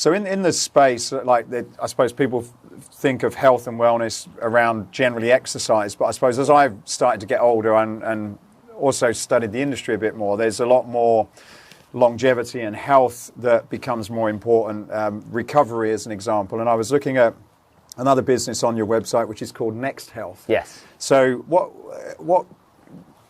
So in this space, like I suppose people think of health and wellness around generally exercise, but I suppose as I've started to get older and also studied the industry a bit more, there's a lot more longevity and health that becomes more important. Recovery as an example. And I was looking at another business on your website, which is called Next Health. Yes. So what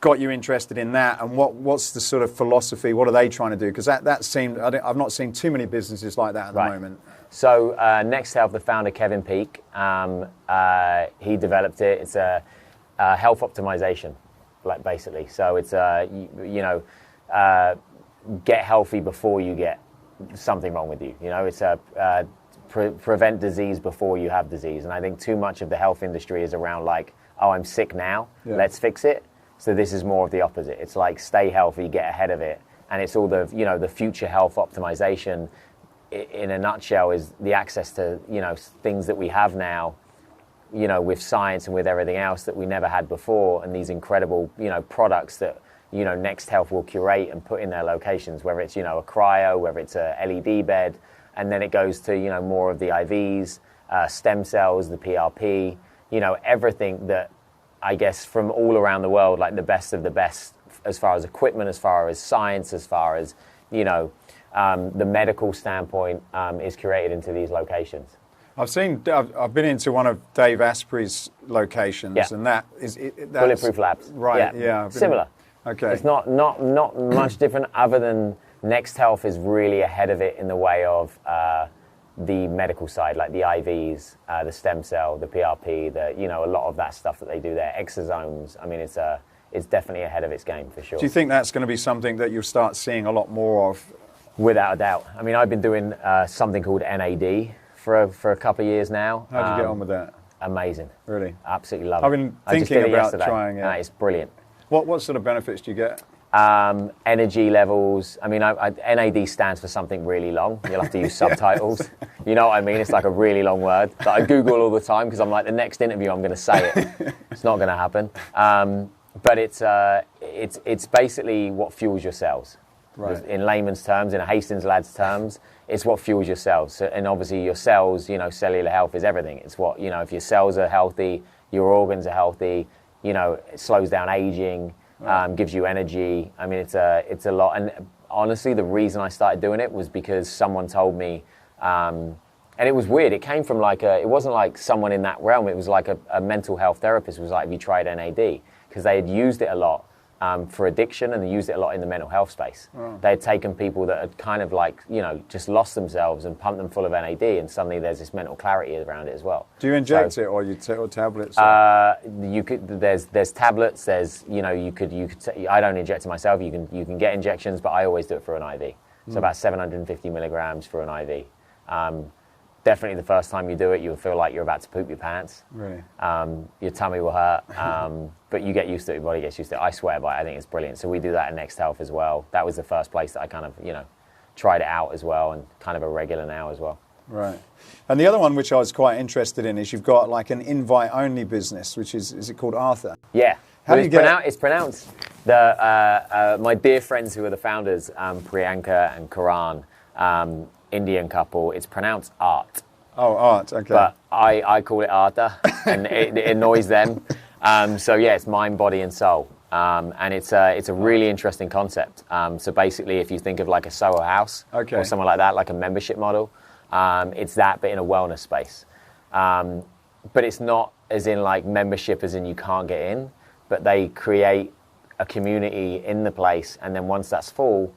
got you interested in that, and what's the sort of philosophy? What are they trying to do? Because that seemed, I've not seen too many businesses like that at the moment. So Next Health, the founder Kevin Peake, he developed it. It's a health optimization, like basically. So it's get healthy before you get something wrong with you. It's a prevent disease before you have disease. And I think too much of the health industry is around like, oh, I'm sick now, let's fix it. So this is more of the opposite. It's like stay healthy, get ahead of it. And it's all the, the future health optimization in a nutshell is the access to, things that we have now, with science and with everything else that we never had before. And these incredible, products that, Next Health will curate and put in their locations, whether it's, a cryo, whether it's a LED bed, and then it goes to, more of the IVs, stem cells, the PRP, everything that I guess from all around the world, like the best of the best as far as equipment, as far as science, as far as, the medical standpoint is curated into these locations. I've been into one of Dave Asprey's locations, and that's Bulletproof Labs. Right, yeah. Similar. Okay. It's not much different other than Next Health is really ahead of it in the way of the medical side, like the IVs, the stem cell, the PRP, a lot of that stuff that they do there, exosomes. I mean, it's definitely ahead of its game for sure. Do you think that's going to be something that you'll start seeing a lot more of? Without a doubt. I mean, I've been doing something called NAD for a couple of years now. How'd you get on with that? Amazing. Really? Absolutely love it. I've been thinking about trying it. It's brilliant. What sort of benefits do you get? Energy levels. I mean, NAD stands for something really long. You'll have to use subtitles. You know what I mean? It's like a really long word that I Google all the time because I'm like, the next interview I'm going to say it. It's not going to happen. But it's basically what fuels your cells. Right. In layman's terms, in a Hastings lad's terms, it's what fuels your cells. So, and obviously your cells, cellular health is everything. It's what, if your cells are healthy, your organs are healthy, it slows down aging, gives you energy. I mean, it's a lot. And honestly, the reason I started doing it was because someone told me, and it was weird. It came from it wasn't like someone in that realm. It was like a mental health therapist was like, have you tried NAD? Because they had used it a lot for addiction, and they used it a lot in the mental health space. Oh. They had taken people that had kind of just lost themselves and pumped them full of NAD, and suddenly there's this mental clarity around it as well. Do you inject it, or you take tablets? You could. There's tablets. There's you could. I don't inject it myself. You can get injections, but I always do it through an IV. So about 750 milligrams for an IV. Definitely the first time you do it, you'll feel like you're about to poop your pants. Really? Your tummy will hurt, but you get used to it, your body gets used to it. I swear by it, I think it's brilliant. So we do that at Next Health as well. That was the first place that I kind of, tried it out as well, and kind of a regular now as well. Right. And the other one which I was quite interested in is you've got like an invite-only business, which is it called Arthur? Yeah. How do you get it? It's pronounced. My dear friends who are the founders, Priyanka and Karan, Indian couple, it's pronounced Art. Oh, Art, okay. But I call it Arta, and it annoys them. So yeah, it's mind, body, and soul. And it's a really interesting concept. So basically, if you think of like a Soho House or something like that, like a membership model, it's that, but in a wellness space. But it's not as in like membership as in you can't get in, but they create a community in the place, and then once that's full,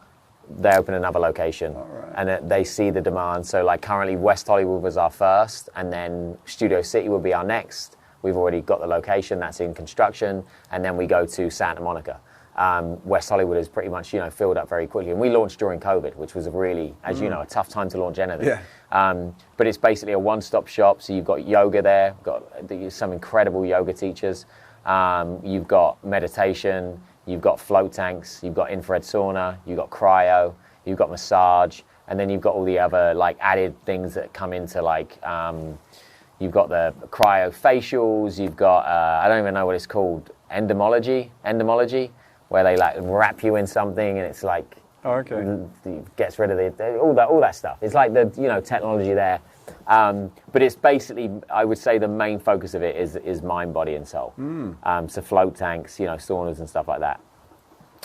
they open another location, and they see the demand. So like currently West Hollywood was our first, and then Studio City will be our next. We've already got the location, that's in construction, and then we go to Santa Monica. West Hollywood is pretty much, filled up very quickly. And we launched during COVID, which was a really, as you know, a tough time to launch anything. Yeah. But it's basically a one-stop shop. So you've got yoga there, got some incredible yoga teachers. You've got meditation, you've got float tanks, you've got infrared sauna, you've got cryo, you've got massage, and then you've got all the other like added things that come into like, you've got the cryo facials, you've got, I don't even know what it's called, endomology, where they like wrap you in something and it's like Oh, okay. Gets rid of all that stuff. It's like the technology there. But it's basically, I would say the main focus of it is mind, body, and soul. So float tanks, saunas and stuff like that.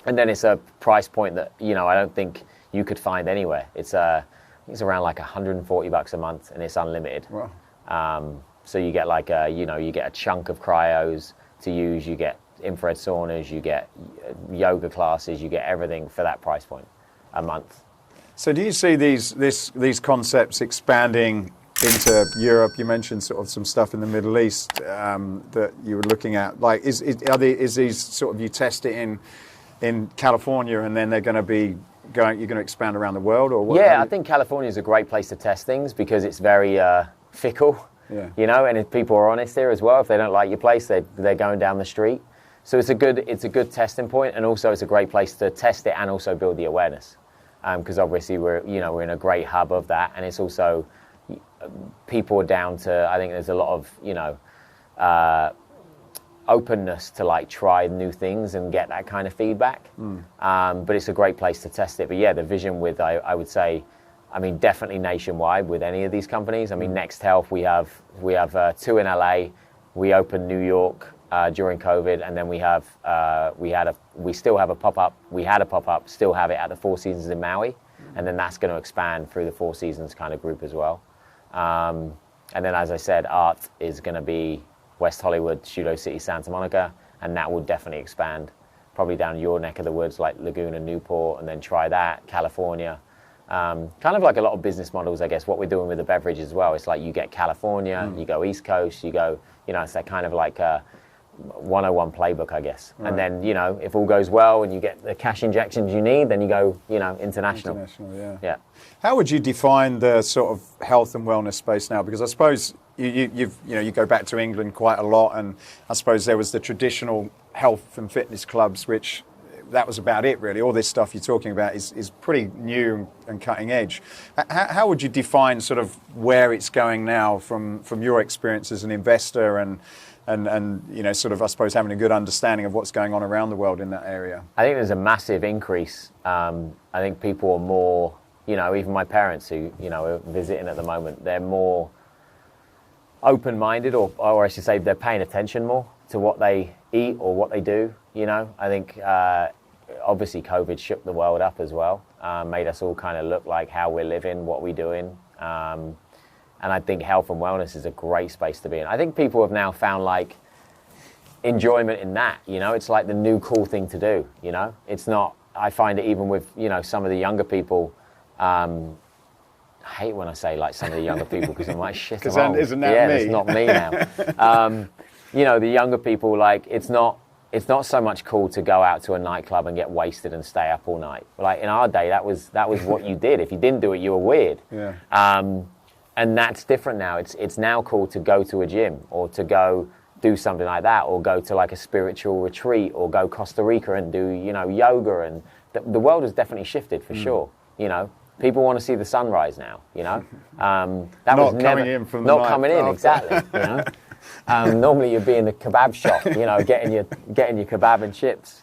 And then it's a price point that, I don't think you could find anywhere. It's around like $140 a month, and it's unlimited. Wow. So you get like you get a chunk of cryos to use, you get infrared saunas, you get yoga classes, you get everything for that price point a month. So do you see these concepts expanding into Europe? You mentioned sort of some stuff in the Middle East that you were looking at. Like, is these sort of, you test it in California and then they're going to be you're going to expand around the world, or what? Yeah, I think California is a great place to test things because it's very fickle. Yeah. And if people are honest there as well, if they don't like your place, they're going down the street. So it's a good testing point, and also it's a great place to test it and also build the awareness, because obviously we're in a great hub of that, and it's also people are down to, I think there's a lot of openness to like try new things and get that kind of feedback. But it's a great place to test it. But yeah, the vision with I would say, I mean, definitely nationwide with any of these companies. I mean, Next Health, we have 2 in LA. We opened New York during COVID, and then we still have a pop-up. We had a pop-up, still have it at the Four Seasons in Maui, and then that's going to expand through the Four Seasons kind of group as well. And then, as I said, Art is going to be West Hollywood, Studio City, Santa Monica, and that will definitely expand, probably down your neck of the woods, like Laguna, Newport, and then try that, California. Kind of like a lot of business models, I guess, what we're doing with the beverage as well. It's like you get California, you go East Coast, you go, it's that kind of like a 101 playbook, I guess. Right. And then, if all goes well and you get the cash injections you need, then you go, international. International, yeah. How would you define the sort of health and wellness space now? Because I suppose you go back to England quite a lot, and I suppose there was the traditional health and fitness clubs, which that was about it, really. All this stuff you're talking about is pretty new and cutting edge. How would you define sort of where it's going now from your experience as an investor and sort of, I suppose, having a good understanding of what's going on around the world in that area? I think there's a massive increase. I think people are more, even my parents who, are visiting at the moment, they're more open-minded, or I should say they're paying attention more to what they eat or what they do. I think obviously COVID shook the world up as well, made us all kind of look like how we're living, what we're doing. And I think health and wellness is a great space to be in. I think people have now found like enjoyment in that, it's like the new cool thing to do, It's not, I find it even with, some of the younger people, I hate when I say like some of the younger people because I'm like, shit, because isn't that me? It's not me now. The younger people, like, it's not so much cool to go out to a nightclub and get wasted and stay up all night. Like in our day, that was what you did. If you didn't do it, you were weird. Yeah. And that's different now. It's now cool to go to a gym or to go do something like that, or go to like a spiritual retreat, or go Costa Rica and do yoga. And the world has definitely shifted for sure. People want to see the sunrise now. That was never coming in from the not coming in exactly. Normally you'd be in the kebab shop, getting your kebab and chips,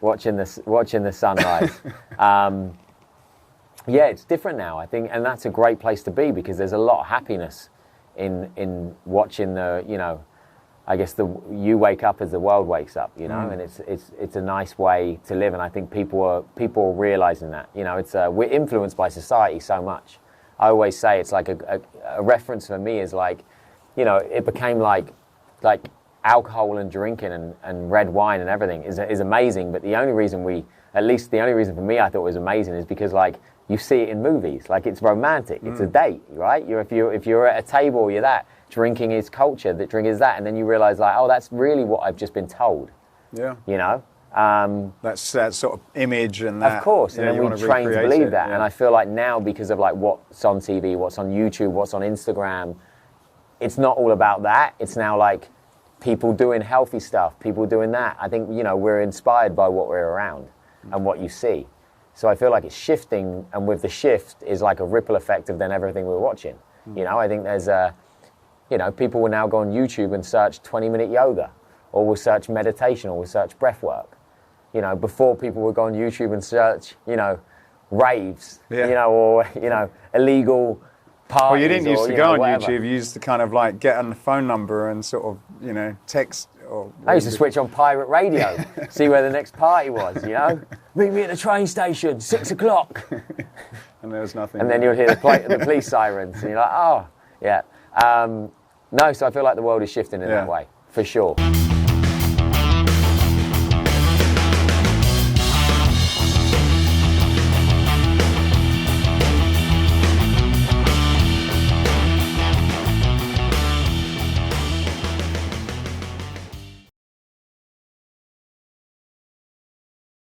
watching the sunrise. Yeah, it's different now, I think, and that's a great place to be because there's a lot of happiness in watching the, I guess you wake up as the world wakes up, and it's a nice way to live, and I think people are realizing that, we're influenced by society so much. I always say it's like a reference for me is like, it became like alcohol and drinking and red wine and everything is amazing, but the only reason for me I thought it was amazing is because like you see it in movies, like it's romantic, it's a date, right? If you're at a table, you're that. Drinking is culture, that drink is that, and then you realize like, oh, that's really what I've just been told. Yeah. That's that sort of image and that. Of course, and then we train to believe that. Yeah. And I feel like now, because of like what's on TV, what's on YouTube, what's on Instagram, it's not all about that. It's now like people doing healthy stuff, people doing that. I think, we're inspired by what we're around and what you see. So I feel like it's shifting, and with the shift is like a ripple effect of then everything we're watching. I think there's people will now go on YouTube and search 20-minute yoga, or will search meditation, or will search breath work. Before people would go on YouTube and search, raves, Yeah. Or illegal parties. Well, you didn't used to go on whatever. YouTube. You used to kind of like get on the phone number and sort of, text. I used to switch on pirate radio, see where the next party was, Meet me at the train station, 6 o'clock. And there was nothing. And then you'll hear the police sirens, and you're like, oh, yeah. No, so I feel like the world is shifting in that way, for sure.